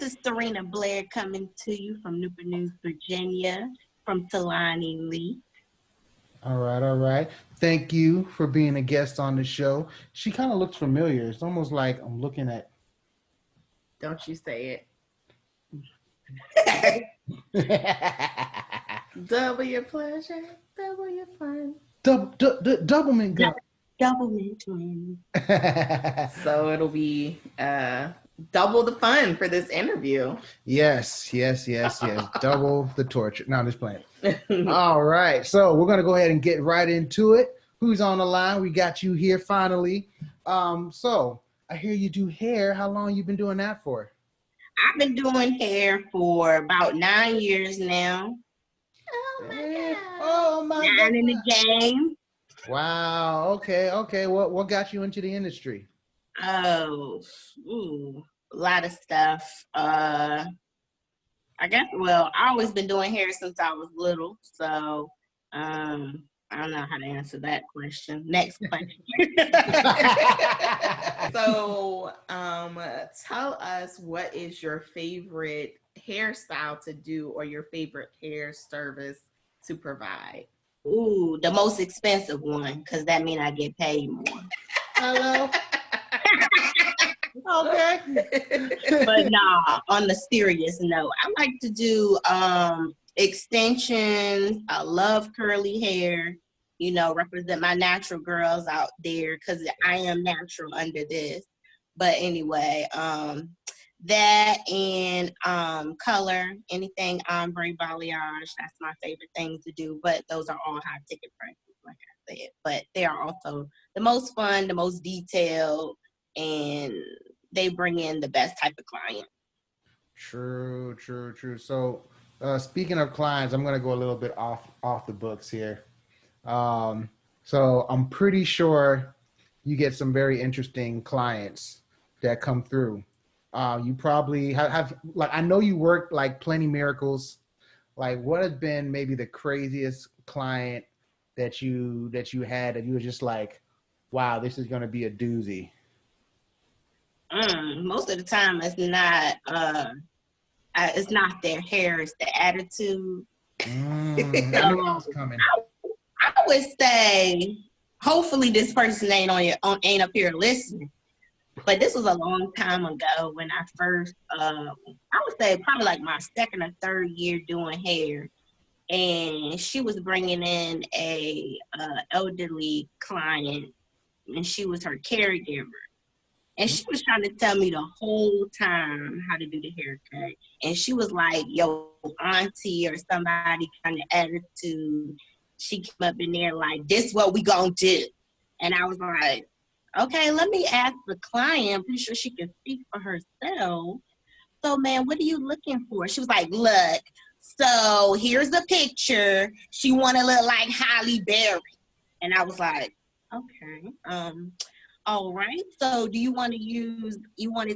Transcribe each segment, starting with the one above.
This is Serina Blair coming to you from Newport News, Virginia, from Talani Lee. All right, all right. Thank you for being a guest on the show. She kind of looks familiar. It's almost like I'm looking at. Don't you say it. Double your pleasure, double your fun. Doublemint girl. Doublemint twin. So it'll be double the fun for this interview. Yes. Double the torture. No, I'm just playing. All right. So we're going to go ahead and get right into it. Who's on the line? We got you here finally. So I hear you do hair. How long you been doing that for? I've been doing hair for about 9 years now. Oh my God. 9 in the game. Wow. Okay. What got you into the industry? Oh, a lot of stuff. I guess, well, I always been doing hair since I was little. So, I don't know how to answer that question. Next question. So, tell us, what is your favorite hairstyle to do or your favorite hair service to provide? Ooh, the most expensive one, because that means I get paid more. Hello. Okay. But nah, on the serious note, I like to do extensions. I love curly hair, you know, represent my natural girls out there because I am natural under this. But anyway, that and color, anything ombre, balayage, that's my favorite thing to do. But those are all high ticket prices, like I said. But they are also the most fun, the most detailed, and they bring in the best type of client. True. So speaking of clients, I'm going to go a little bit off the books here. So I'm pretty sure you get some very interesting clients that come through. You probably have like, I know you work like Plenty Miracles. Like, what has been maybe the craziest client that you had that you were just like, wow, this is going to be a doozy? Most of the time it's not their hair, it's the attitude. I knew I was coming. I would say, hopefully this person ain't up here listening. But this was a long time ago when I first, I would say probably like my second or third year doing hair. And she was bringing in a elderly client, and she was her caregiver. And she was trying to tell me the whole time how to do the haircut. And she was like, yo, auntie or somebody kind of attitude. She came up in there like, this what we gonna do. And I was like, okay, let me ask the client. I'm pretty sure she can speak for herself. So, man, what are you looking for? She was like, look, so here's a picture. She want to look like Halle Berry. And I was like, okay. All right. So do you want it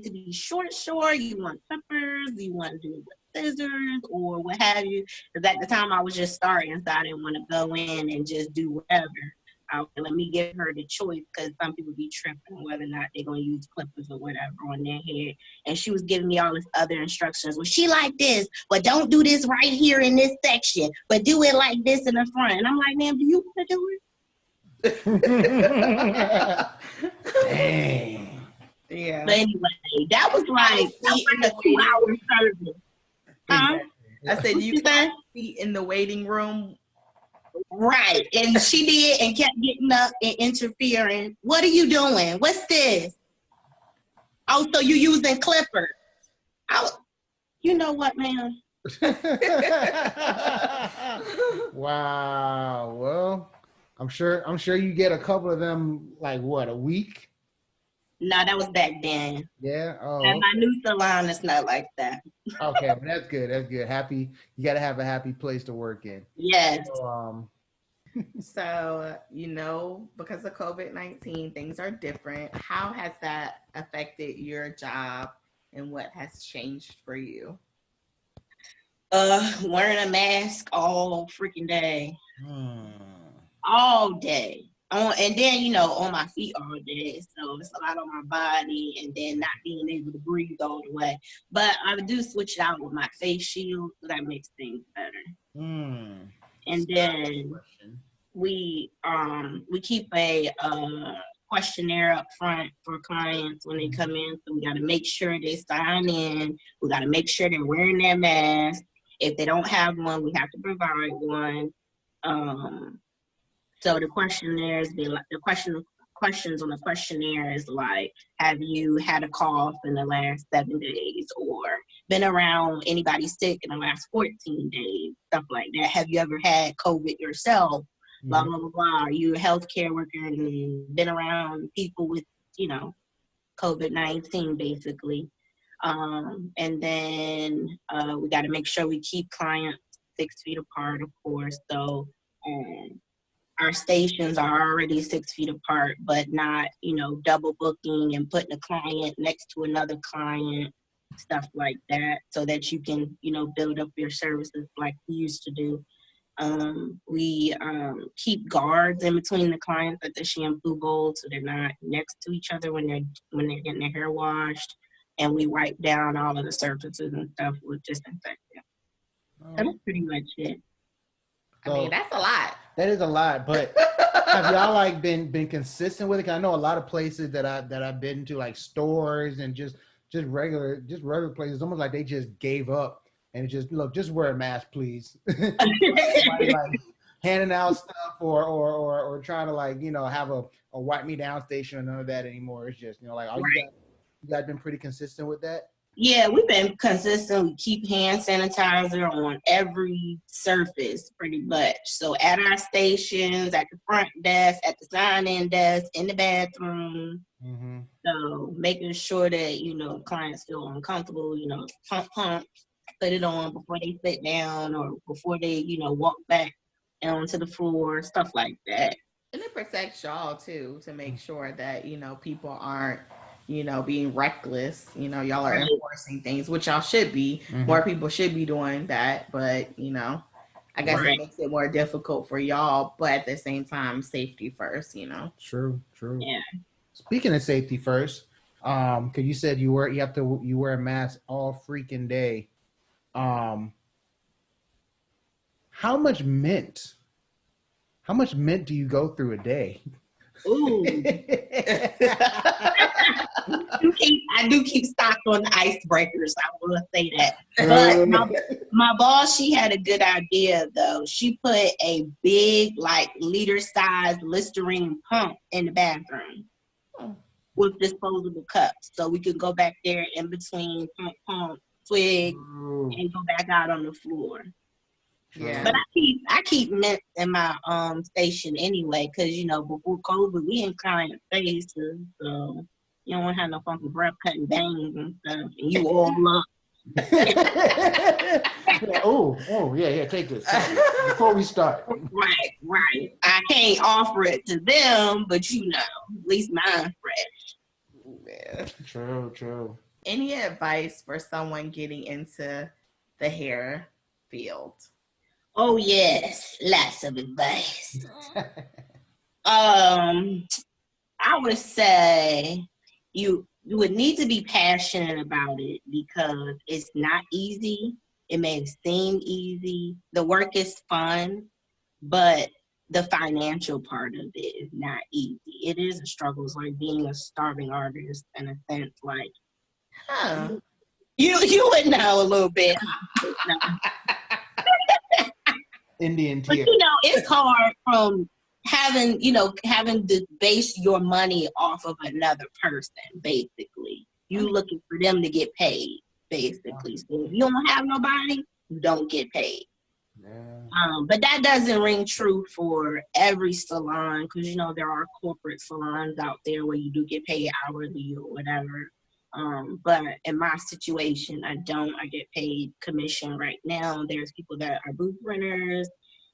to be short, you want clippers, do you want to do it with scissors or what have you? Because at the time I was just starting, so I didn't want to go in and just do whatever. Let me give her the choice because some people be tripping whether or not they're going to use clippers or whatever on their hair. And she was giving me all this other instructions. Well, she like this, but don't do this right here in this section, but do it like this in the front. And I'm like, ma'am, do you want to do it? Dang. Yeah. But anyway, that was like a 2-hour service. Huh? I said you can't be in the waiting room. Right. And she did and kept getting up and interfering. What are you doing? What's this? Oh, so you using clippers. You know what, ma'am? Wow. Well, I'm sure you get a couple of them like what, a week? No, that was back then. Yeah. Oh. At my new salon, it's not like that. Okay, well, that's good. That's good. Happy. You got to have a happy place to work in. Yes. So, you know, because of COVID-19, things are different. How has that affected your job and what has changed for you? Wearing a mask all freaking day. All day. And then, you know, on my feet all day. So it's a lot on my body, and then not being able to breathe all the way. But I do switch it out with my face shield, so that makes things better. And then we keep a questionnaire up front for clients when they come in. So we got to make sure they sign in. We got to make sure they're wearing their mask. If they don't have one, we have to provide one. So the questionnaires be like questions on the questionnaire is like, have you had a cough in the last 7 days, or been around anybody sick in the last 14 days, stuff like that. Have you ever had COVID yourself? Blah, blah, blah, blah. Are you a healthcare worker and been around people with, you know, COVID-19 basically? And then we got to make sure we keep clients 6 feet apart, of course. So our stations are already 6 feet apart, but not, you know, double booking and putting a client next to another client, stuff like that, so that you can, you know, build up your services like we used to do. We keep guards in between the clients at the shampoo bowl, so they're not next to each other when they're getting their hair washed, and we wipe down all of the surfaces and stuff with disinfectant. That's pretty much it. I mean, that's a lot. That is a lot, but have y'all like been consistent with it? 'Cause I know a lot of places that I've been to, like stores and just regular places, almost like they just gave up and just just wear a mask, please. like handing out stuff or trying to, like, you know, have a wipe me down station or none of that anymore. It's just, you know, like, you guys been pretty consistent with that? Yeah, we've been consistent. We keep hand sanitizer on every surface pretty much. So at our stations, at the front desk, at the sign-in desk, in the bathroom. So making sure that, you know, clients feel uncomfortable, you know, pump, put it on before they sit down or before they, you know, walk back onto the floor, stuff like that. And it protects y'all too, to make sure that, you know, people aren't, you know, being reckless. You know, y'all are enforcing things, which y'all should be. More people should be doing that, but, you know, I guess it makes it more difficult for y'all, but at the same time, safety first, you know. True. Yeah. Speaking of safety first, because you said you wear a mask all freaking day. How much mint do you go through a day? Ooh. I do keep stock on the icebreakers. I will say that. But my boss, she had a good idea though. She put a big, like, liter-sized Listerine pump in the bathroom with disposable cups, so we could go back there in between pump, swig, and go back out on the floor. Yeah. But I keep mint in my station anyway, because, you know, before COVID, we in client spaces, so you don't want to have no funky breath cutting bangs and stuff, and you all up. Yeah, take this before we start. Right. I can't offer it to them, but, you know, at least mine's fresh. Yeah. True. Any advice for someone getting into the hair field? Oh yes, lots of advice. I would say you would need to be passionate about it, because it's not easy. It may seem easy. The work is fun, but the financial part of it is not easy. It is a struggle. It's like being a starving artist in a sense. Like, you would know a little bit. Indian but tear. You know, it's hard from having to base your money off of another person. Basically, you looking for them to get paid. Basically, so if you don't have nobody, you don't get paid. Yeah. But that doesn't ring true for every salon, because, you know, there are corporate salons out there where you do get paid hourly or whatever. But in my situation, I get paid commission right now. There's people that are booth renters,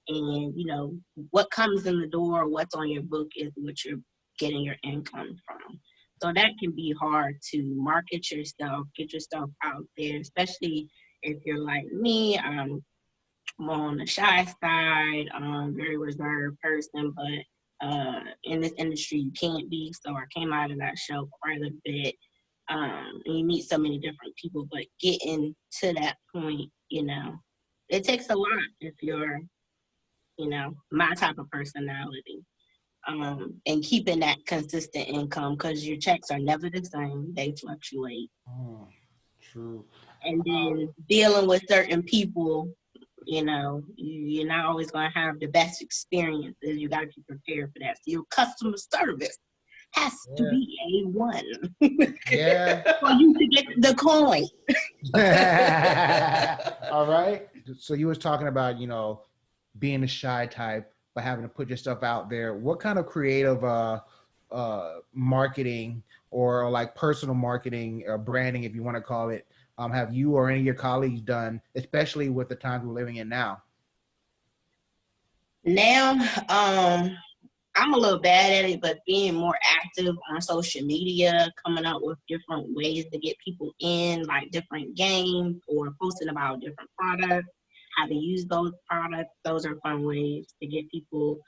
and, you know, what comes in the door, what's on your book is what you're getting your income from. So that can be hard to market yourself, get yourself out there, especially if you're like me. I'm more on the shy side, very reserved person, but in this industry you can't be. So I came out of that show quite a bit. And you meet so many different people, but getting to that point, you know, it takes a lot if you're, you know, my type of personality. And keeping that consistent income, because your checks are never the same, they fluctuate. Oh, true. And then dealing with certain people, you know, you're not always going to have the best experiences. You got to be prepared for that. So your customer service has to be A1 Yeah. for you to get the coin. All right. So you was talking about, you know, being a shy type, but having to put your stuff out there. What kind of creative marketing or like personal marketing or branding, if you want to call it, have you or any of your colleagues done, especially with the times we're living in now? Now, I'm a little bad at it, but being more active on social media, coming up with different ways to get people in, like different games or posting about different products, how to use those products. Those are fun ways to get people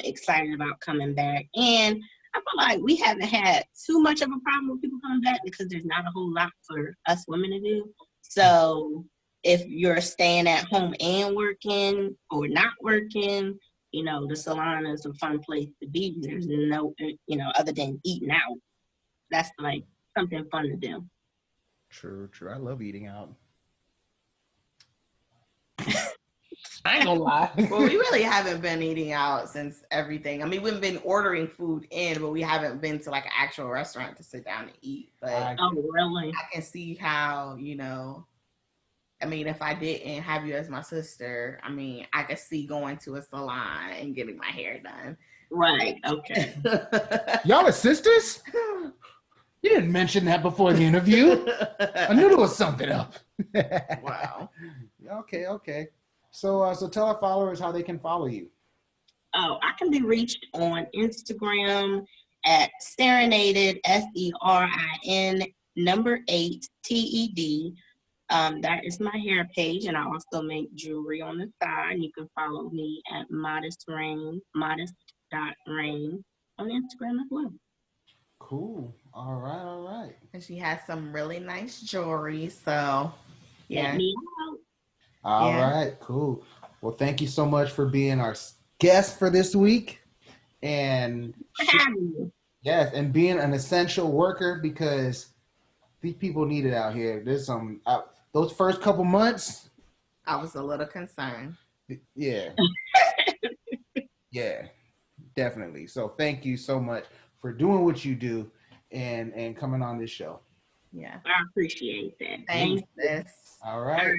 excited about coming back. And I feel like we haven't had too much of a problem with people coming back because there's not a whole lot for us women to do. So if you're staying at home and working or not working, you know, the salon is a fun place to be. There's no, you know, other than eating out. That's like something fun to do. True, true. I love eating out. I ain't gonna lie. Well, we really haven't been eating out since everything. I mean, we've been ordering food in, but we haven't been to like an actual restaurant to sit down and eat. But Oh, really? I can see how, you know, I mean, if I didn't have you as my sister, I mean, I could see going to a salon and getting my hair done. Right. Okay. Y'all are sisters? You didn't mention that before the interview. I knew there was something up. Wow. Okay, okay. So tell our followers how they can follow you. Oh, I can be reached on Instagram at Serenaded, SERIN8TED. That is my hair page, and I also make jewelry on the side. You can follow me at modest.rain on Instagram as well. Cool. All right, all right. And she has some really nice jewelry. So, Check yeah. me out. All right, cool. Well, thank you so much for being our guest for this week. And For having me. yes, and being an essential worker, because these people need it out here. There's some, those first couple months. I was a little concerned. Yeah. Yeah, definitely. So thank you so much for doing what you do and coming on this show. Yeah. I appreciate that. Thanks, sis. All right.